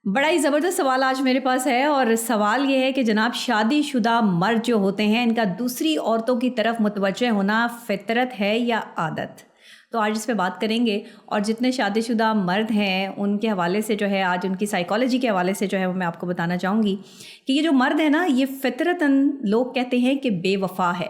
बड़ा ही ज़बरदस्त सवाल आज मेरे पास है और सवाल ये है कि जनाब शादीशुदा मर्द जो होते हैं इनका दूसरी औरतों की तरफ मुतवज्जह होना फ़ितरत है या आदत। तो आज इस पे बात करेंगे और जितने शादीशुदा मर्द हैं उनके हवाले से जो है आज उनकी साइकोलॉजी के हवाले से जो है वो मैं आपको बताना चाहूँगी कि ये जो मर्द है ना ये फ़ितरतन लोग कहते हैं कि बेवफ़ा है,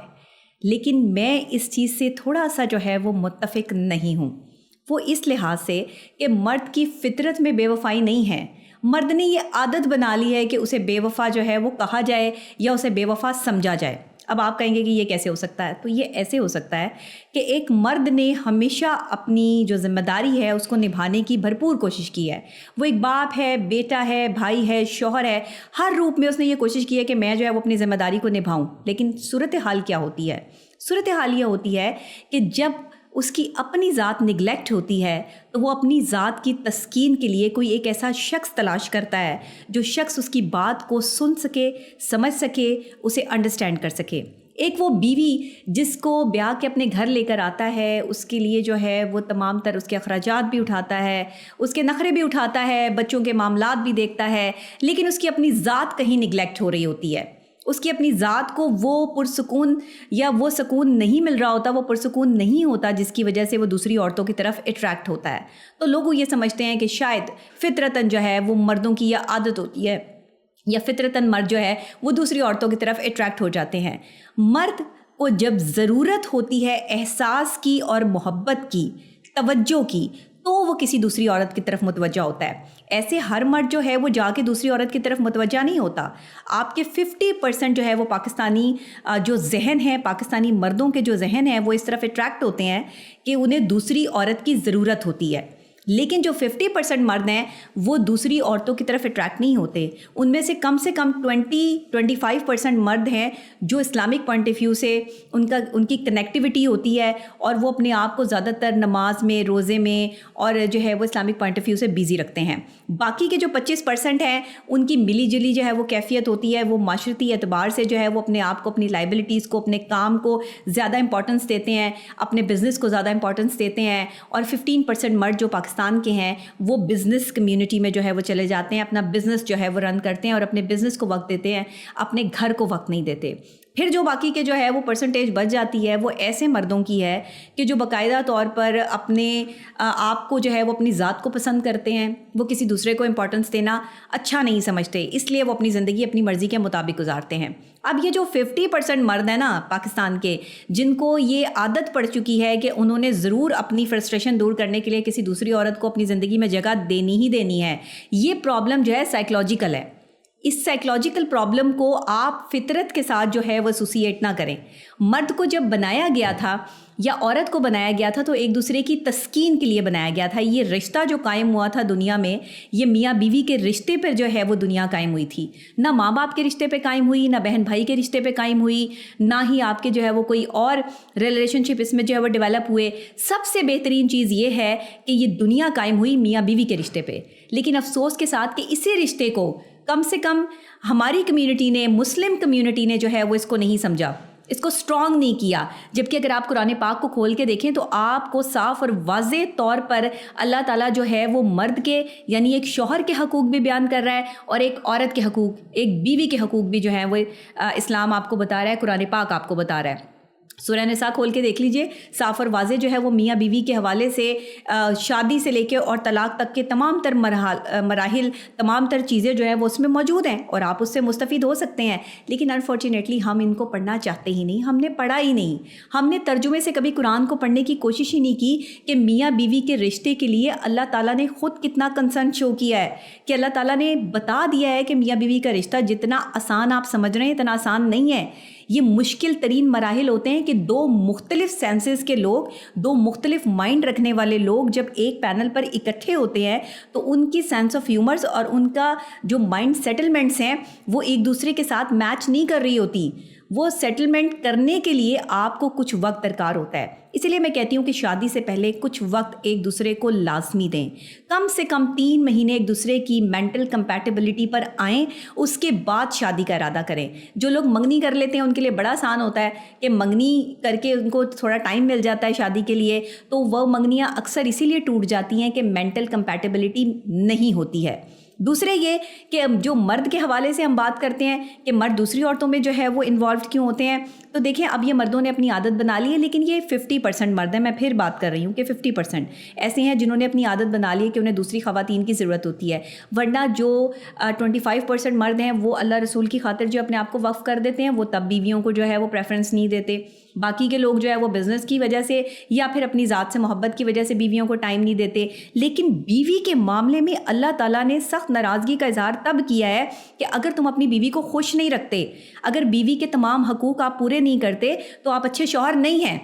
लेकिन मैं इस चीज़ से थोड़ा सा जो है वो मुत्तफ़िक नहीं हूँ। वो इस लिहाज से कि मर्द की फ़ितरत में बेवफ़ाई नहीं है, मर्द ने ये आदत बना ली है कि उसे बेवफ़ा जो है वो कहा जाए या उसे बेवफ़ा समझा जाए। अब आप कहेंगे कि ये कैसे हो सकता है, तो ये ऐसे हो सकता है कि एक मर्द ने हमेशा अपनी जो ज़िम्मेदारी है उसको निभाने की भरपूर कोशिश की है। वो एक बाप है, बेटा है, भाई है, शौहर है, हर रूप में उसने ये कोशिश की है कि मैं जो है वो अपनी ज़िम्मेदारी को निभाऊं। लेकिन सूरत हाल क्या होती है? सूरत हाल ये होती है कि जब उसकी अपनी ज़ात निगलेक्ट होती है तो वो अपनी ज़ात की तस्कीन के लिए कोई एक ऐसा शख्स तलाश करता है जो शख्स उसकी बात को सुन सके, समझ सके, उसे अंडरस्टैंड कर सके। एक वो बीवी जिसको ब्याह के अपने घर लेकर आता है, उसके लिए जो है वो तमाम तर उसके अखराजात भी उठाता है, उसके नखरे भी उठाता है, बच्चों के मामलात भी देखता है, लेकिन उसकी अपनी ज़ात कहीं निगलेक्ट हो रही होती है। उसकी अपनी ज़ात को वो पुरसुकून या वो सुकून नहीं मिल रहा होता, वो पुरसुकून नहीं होता जिसकी वजह से वो दूसरी औरतों की तरफ अट्रैक्ट होता है। तो लोग ये समझते हैं कि शायद फितरतन जो है वो मर्दों की यह आदत होती है या फितरतन मर्द जो है वो दूसरी औरतों की तरफ अट्रैक्ट हो जाते हैं। मर्द को जब ज़रूरत होती है एहसास की और मोहब्बत की, तवज्जो की, तो वो किसी दूसरी औरत की तरफ मुतवज्जा होता है। ऐसे हर मर्द जो है वो जाके दूसरी औरत की तरफ मुतवज्जा नहीं होता। आपके 50% जो है वो पाकिस्तानी जो जहन है, पाकिस्तानी मर्दों के जो जहन है वो इस तरफ अट्रैक्ट होते हैं कि उन्हें दूसरी औरत की ज़रूरत होती है। लेकिन जो 50% मर्द हैं वो दूसरी औरतों की तरफ अट्रैक्ट नहीं होते। उनमें से कम 20-25% मर्द हैं जो इस्लामिक पॉइंट ऑफ व्यू से उनकी कनेक्टिविटी होती है और वो अपने आप को ज़्यादातर नमाज में, रोज़े में और जो है वो इस्लामिक पॉइंट ऑफ व्यू से बिज़ी रखते हैं। बाकी के जो 25% हैं उनकी मिली जुली जो है वो कैफियत होती है। वो माशरती एतबार से जो है वो अपने आप को, अपनी लाइबिलिटीज़ को, अपने काम को ज़्यादा इंपॉर्टेंस देते हैं, अपने बिज़नेस को ज़्यादा इंपॉर्टेंस देते हैं। और 15% मर्द जो पाकिस्तान के हैं वो बिज़नेस कम्युनिटी में जो है वो चले जाते हैं, अपना बिज़नेस जो है वो रन करते हैं और अपने बिज़नेस को वक्त देते हैं, अपने घर को वक्त नहीं देते। फिर जो बाकी के जो है वो परसेंटेज बच जाती है वो ऐसे मर्दों की है कि जो बाकायदा तौर पर अपने आप को जो है वो अपनी ज़ात को पसंद करते हैं, वो किसी दूसरे को इम्पोर्टेंस देना अच्छा नहीं समझते, इसलिए वो अपनी ज़िंदगी अपनी मर्ज़ी के मुताबिक गुजारते हैं। अब ये जो 50% मर्द हैं ना पाकिस्तान के, जिनको ये आदत पड़ चुकी है कि उन्होंने ज़रूर अपनी फ्रस्ट्रेशन दूर करने के लिए किसी दूसरी औरत को अपनी ज़िंदगी में जगह देनी ही देनी है, ये प्रॉब्लम जो है साइकोलॉजिकल है। इस साइकोलॉजिकल प्रॉब्लम को आप फितरत के साथ जो है वो एसोसिएट ना करें। मर्द को जब बनाया गया था या औरत को बनाया गया था तो एक दूसरे की तस्कीन के लिए बनाया गया था। ये रिश्ता जो कायम हुआ था दुनिया में, ये मियाँ बीवी के रिश्ते पर जो है वो दुनिया कायम हुई थी। ना माँ बाप के रिश्ते पे कायम हुई, ना बहन भाई के रिश्ते पे कायम हुई, ना ही आपके जो है वो कोई और रिलेशनशिप इसमें जो है वो डेवलप हुए। सबसे बेहतरीन चीज़ ये है कि ये दुनिया कायम हुई मियाँ बीवी के रिश्ते पे। लेकिन अफसोस के साथ कि इसी रिश्ते को कम से कम हमारी कम्युनिटी ने, मुस्लिम कम्युनिटी ने जो है वो इसको नहीं समझा, इसको स्ट्रॉन्ग नहीं किया। जबकि अगर आप कुरान पाक को खोल के देखें तो आपको साफ और वाज़े तौर पर अल्लाह ताला जो है वो मर्द के यानी एक शौहर के हकूक़ भी बयान कर रहा है और एक औरत के हकूक़, एक बीवी के हकूक़ भी जो है वो इस्लाम आपको बता रहा है, कुरान पाक आपको बता रहा है। सूरह निसा खोल के देख लीजिए, साफ़ और वाज़े जो है वो मियाँ बीवी के हवाले से शादी से लेकर और तलाक तक के तमाम तर मराहिल, तमाम तर चीज़ें जो है वो उसमें मौजूद हैं और आप उससे मुस्तफ़ीद हो सकते हैं। लेकिन अनफॉर्चुनेटली हम इनको पढ़ना चाहते ही नहीं, हमने पढ़ा ही नहीं। हमने तर्जुमे से कभी कुरान को पढ़ने की कोशिश ही नहीं की कि मियाँ बीवी के रिश्ते के लिए अल्लाह ताला ने ख़ुद कितना कंसर्न शो किया है, कि अल्लाह ताला ने बता दिया है कि मियाँ बीवी का रिश्ता जितना आसान आप समझ रहे हैं इतना आसान नहीं है। ये मुश्किल तरीन मराहिल होते हैं कि दो मुख्तलिफ सेंसेस के लोग, दो मुख्तलिफ माइंड रखने वाले लोग जब एक पैनल पर इकट्ठे होते हैं तो उनकी सेंस ऑफ ह्यूमर्स और उनका जो माइंड सेटलमेंट्स हैं वो एक दूसरे के साथ मैच नहीं कर रही होती। वो सेटलमेंट करने के लिए आपको कुछ वक्त दरकार होता है। इसीलिए मैं कहती हूँ कि शादी से पहले कुछ वक्त एक दूसरे को लाजमी दें, कम से कम 3 महीने एक दूसरे की मेंटल कंपैटिबिलिटी पर आएँ, उसके बाद शादी का इरादा करें। जो लोग मंगनी कर लेते हैं उनके लिए बड़ा आसान होता है कि मंगनी करके उनको थोड़ा टाइम मिल जाता है शादी के लिए, तो वह मंगनियाँ अक्सर इसीलिए टूट जाती हैं कि मेंटल कंपैटिबिलिटी नहीं होती है। दूसरे ये कि जो मर्द के हवाले से हम बात करते हैं कि मर्द दूसरी औरतों में जो है वो इन्वॉल्व क्यों होते हैं, तो देखें अब ये मर्दों ने अपनी आदत बना ली है, लेकिन ये 50% मर्द हैं। मैं फिर बात कर रही हूँ कि 50% ऐसे हैं जिन्होंने अपनी आदत बना ली है कि उन्हें दूसरी ख़वातीन की ज़रूरत होती है, वरना जो 25% मर्द हैं वो अल्लाह रसूल की खातिर जो अपने आप को वक्फ़ कर देते हैं, वो तब बीवियों को जो है वो प्रेफरेंस नहीं देते। बाकी के लोग जो है वो बिज़नेस की वजह से या फिर अपनी ज़ात से मोहब्बत की वजह से बीवियों को टाइम नहीं देते। लेकिन बीवी के मामले में अल्लाह ताला ने सख्त नाराज़गी का इजहार तब किया है कि अगर तुम अपनी बीवी को खुश नहीं रखते, अगर बीवी के तमाम हकूक़ आप पूरे नहीं करते, तो आप अच्छे शौहर नहीं हैं।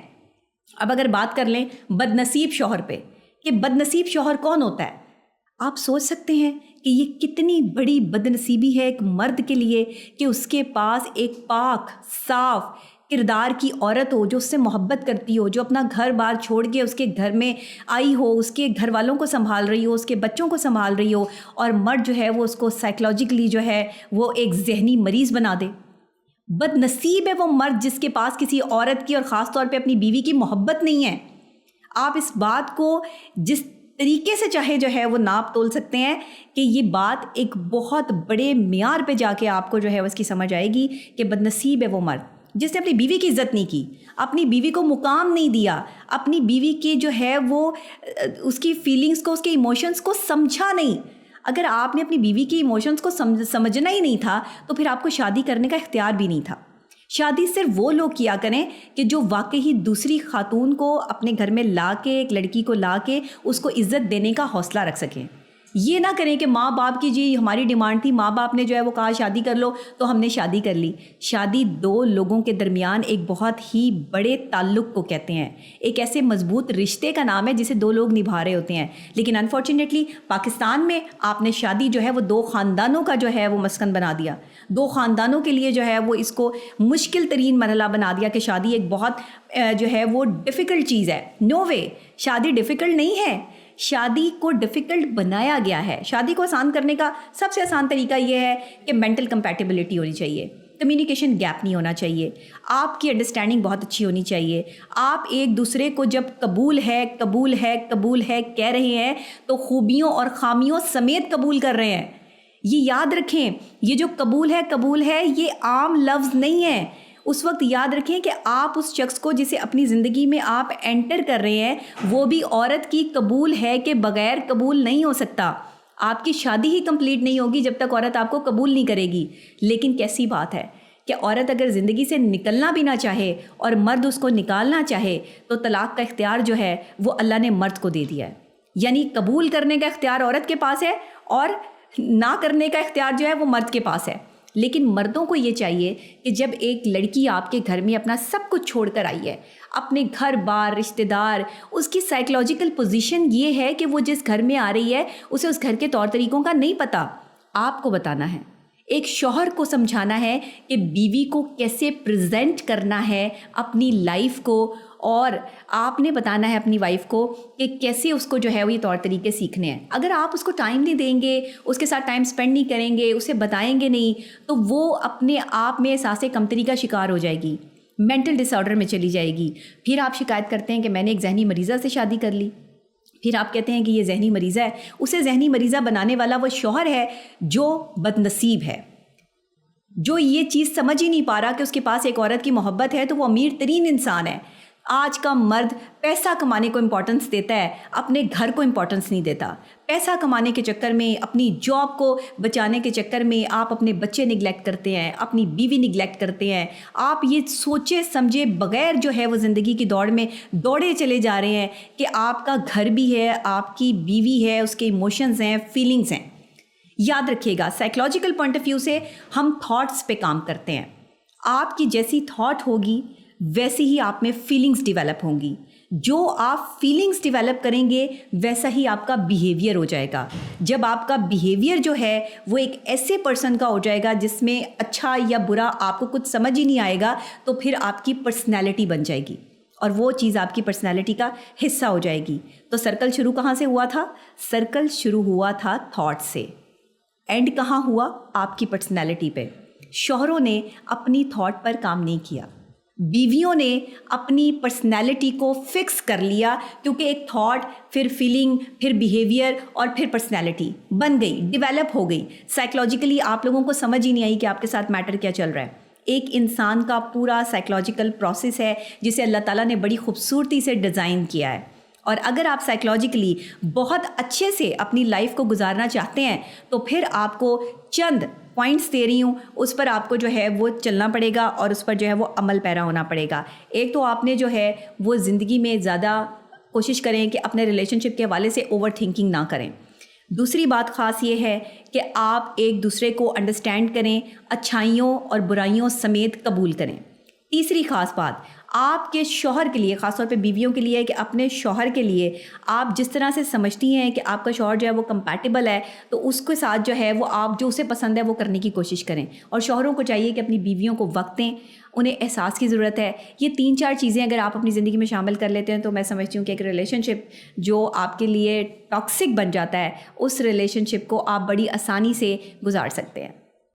अब अगर बात कर लें बदनसीब शौहर पे कि बदनसीब शौहर कौन होता है, आप सोच सकते हैं कि ये कितनी बड़ी बदनसीबी है एक मर्द के लिए कि उसके पास एक पाक साफ किरदार की औरत हो, जो उससे मोहब्बत करती हो, जो अपना घर बार छोड़ के उसके घर में आई हो, उसके घर वालों को संभाल रही हो, उसके बच्चों को संभाल रही हो, और मर्द जो है वो उसको साइकोलॉजिकली जो है वो एक जहनी मरीज़ बना दे। बदनसीब है वो मर्द जिसके पास किसी औरत की और ख़ास तौर पे अपनी बीवी की मोहब्बत नहीं है। आप इस बात को जिस तरीके से चाहे जो है वो नाप तोल सकते हैं कि ये बात एक बहुत बड़े मियार पे जाके आपको जो है उसकी समझ आएगी कि बदनसीब है वो मर्द जिसने अपनी बीवी की इज़्ज़त नहीं की, अपनी बीवी को मुकाम नहीं दिया, अपनी बीवी की जो है वो उसकी फीलिंग्स को, उसके इमोशंस को समझा नहीं। अगर आपने अपनी बीवी की इमोशंस को समझना ही नहीं था तो फिर आपको शादी करने का इख्तियार भी नहीं था। शादी सिर्फ वो लोग किया करें कि जो वाकई ही दूसरी खातून को अपने घर में ला के, एक लड़की को ला के उसको इज़्ज़त देने का हौसला रख सकें। ये ना करें कि माँ बाप की जी हमारी डिमांड थी, माँ बाप ने जो है वो कहा शादी कर लो तो हमने शादी कर ली। शादी दो लोगों के दरमियान एक बहुत ही बड़े ताल्लुक़ को कहते हैं, एक ऐसे मजबूत रिश्ते का नाम है जिसे दो लोग निभा रहे होते हैं। लेकिन अनफॉर्चुनेटली पाकिस्तान में आपने शादी जो है वो दो ख़ानदानों का जो है वो मस्कन बना दिया, दो ख़ानदानों के लिए जो है वो इसको मुश्किल तरीन मरहला बना दिया कि शादी एक बहुत जो है वो डिफ़िकल्ट चीज़ है। नो वे, शादी डिफ़िकल्ट नहीं है, शादी को डिफ़िकल्ट बनाया गया है। शादी को आसान करने का सबसे आसान तरीका यह है कि मेंटल कंपैटिबिलिटी होनी चाहिए, कम्युनिकेशन गैप नहीं होना चाहिए, आपकी अंडरस्टैंडिंग बहुत अच्छी होनी चाहिए। आप एक दूसरे को जब कबूल है कबूल है कबूल है कह रहे हैं तो खूबियों और ख़ामियों समेत कबूल कर रहे हैं। ये याद रखें, ये जो कबूल है ये आम लफ्ज़ नहीं है। उस वक्त याद रखें कि आप उस शख्स को जिसे अपनी ज़िंदगी में आप एंटर कर रहे हैं वो भी औरत की कबूल है कि बग़ैर कबूल नहीं हो सकता। आपकी शादी ही कंप्लीट नहीं होगी जब तक औरत आपको कबूल नहीं करेगी। लेकिन कैसी बात है कि औरत अगर ज़िंदगी से निकलना भी ना चाहे और मर्द उसको निकालना चाहे तो तलाक़ का इख्तियार जो है वो अल्लाह ने मर्द को दे दिया है। यानी कबूल करने का इख्तियार औरत के पास है और ना करने का इख्तियार जो है वो मर्द के पास है। लेकिन मर्दों को ये चाहिए कि जब एक लड़की आपके घर में अपना सब कुछ छोड़ कर आई है, अपने घर बार रिश्तेदार, उसकी साइकोलॉजिकल पोजीशन ये है कि वो जिस घर में आ रही है उसे उस घर के तौर तरीक़ों का नहीं पता, आपको बताना है। एक शौहर को समझाना है कि बीवी को कैसे प्रेजेंट करना है अपनी लाइफ को, और आपने बताना है अपनी वाइफ को कि कैसे उसको जो है वो ये तौर तरीके सीखने हैं। अगर आप उसको टाइम नहीं देंगे, उसके साथ टाइम स्पेंड नहीं करेंगे, उसे बताएंगे नहीं, तो वो अपने आप में एहसास कमतरी का शिकार हो जाएगी, मेंटल डिसऑर्डर में चली जाएगी। फिर आप शिकायत करते हैं कि मैंने एक जहनी मरीज़ा से शादी कर ली। फिर आप कहते हैं कि ये जहनी मरीज़ा है। उसे जहनी मरीज़ा बनाने वाला वो शौहर है जो बदनसीब है, जो ये चीज़ समझ ही नहीं पा रहा कि उसके पास एक औरत की मोहब्बत है तो वो अमीर तरीन इंसान है। आज का मर्द पैसा कमाने को इम्पोर्टेंस देता है, अपने घर को इम्पोर्टेंस नहीं देता। पैसा कमाने के चक्कर में, अपनी जॉब को बचाने के चक्कर में आप अपने बच्चे निगलेक्ट करते हैं, अपनी बीवी निगलेक्ट करते हैं। आप ये सोचे समझे बग़ैर जो है वो ज़िंदगी की दौड़ में दौड़े चले जा रहे हैं कि आपका घर भी है, आपकी बीवी है, उसके इमोशंस हैं, फीलिंग्स हैं। याद रखिएगा, साइकोलॉजिकल पॉइंट ऑफ व्यू से हम थॉट्स पे काम करते हैं। आपकी जैसी थॉट होगी वैसी ही आप में फीलिंग्स डेवलप होंगी। जो आप फीलिंग्स डेवलप करेंगे वैसा ही आपका बिहेवियर हो जाएगा। जब आपका बिहेवियर जो है वो एक ऐसे पर्सन का हो जाएगा जिसमें अच्छा या बुरा आपको कुछ समझ ही नहीं आएगा, तो फिर आपकी पर्सनैलिटी बन जाएगी और वो चीज़ आपकी पर्सनैलिटी का हिस्सा हो जाएगी। तो सर्कल शुरू कहाँ से हुआ था? सर्कल शुरू हुआ था थॉट से। एंड कहाँ हुआ? आपकी पर्सनैलिटी पे। शौहरों ने अपनी थॉट पर काम नहीं किया, بیویوں نے اپنی پرسنالٹی کو فکس کر لیا کیونکہ ایک تھاٹ، پھر فیلنگ، پھر بیہیویئر اور پھر پرسنالٹی بن گئی، ڈیولپ ہو گئی. سائیکلوجیکلی آپ لوگوں کو سمجھ ہی نہیں آئی کہ آپ کے ساتھ میٹر کیا چل رہا ہے. ایک انسان کا پورا سائیکلوجیکل پروسیس ہے جسے اللہ تعالیٰ نے بڑی خوبصورتی سے ڈیزائن کیا ہے. اور اگر آپ سائیکلوجیکلی بہت اچھے سے اپنی لائف کو گزارنا چاہتے ہیں تو پھر آپ کو چند پوائنٹس دے رہی ہوں، اس پر آپ کو جو ہے وہ چلنا پڑے گا اور اس پر جو ہے وہ عمل پیرا ہونا پڑے گا. ایک تو آپ نے جو ہے وہ زندگی میں زیادہ کوشش کریں کہ اپنے ریلیشن شپ کے حوالے سے اوور تھنکنگ نہ کریں. دوسری بات خاص یہ ہے کہ آپ ایک دوسرے کو انڈرسٹینڈ کریں، اچھائیوں اور برائیوں سمیت قبول کریں. تیسری خاص بات، آپ کے شوہر کے لیے، خاص طور پہ بیویوں کے لیے، کہ اپنے شوہر کے لیے آپ جس طرح سے سمجھتی ہیں کہ آپ کا شوہر جو ہے وہ کمپیٹیبل ہے، تو اس کے ساتھ جو ہے وہ آپ جو اسے پسند ہے وہ کرنے کی کوشش کریں. اور شوہروں کو چاہیے کہ اپنی بیویوں کو وقت دیں، انہیں احساس کی ضرورت ہے. یہ 3-4 چیزیں اگر آپ اپنی زندگی میں شامل کر لیتے ہیں تو میں سمجھتی ہوں کہ ایک ریلیشن شپ جو آپ کے لیے ٹاکسک بن جاتا ہے، اس ریلیشن شپ کو آپ بڑی آسانی سے گزار سکتے ہیں.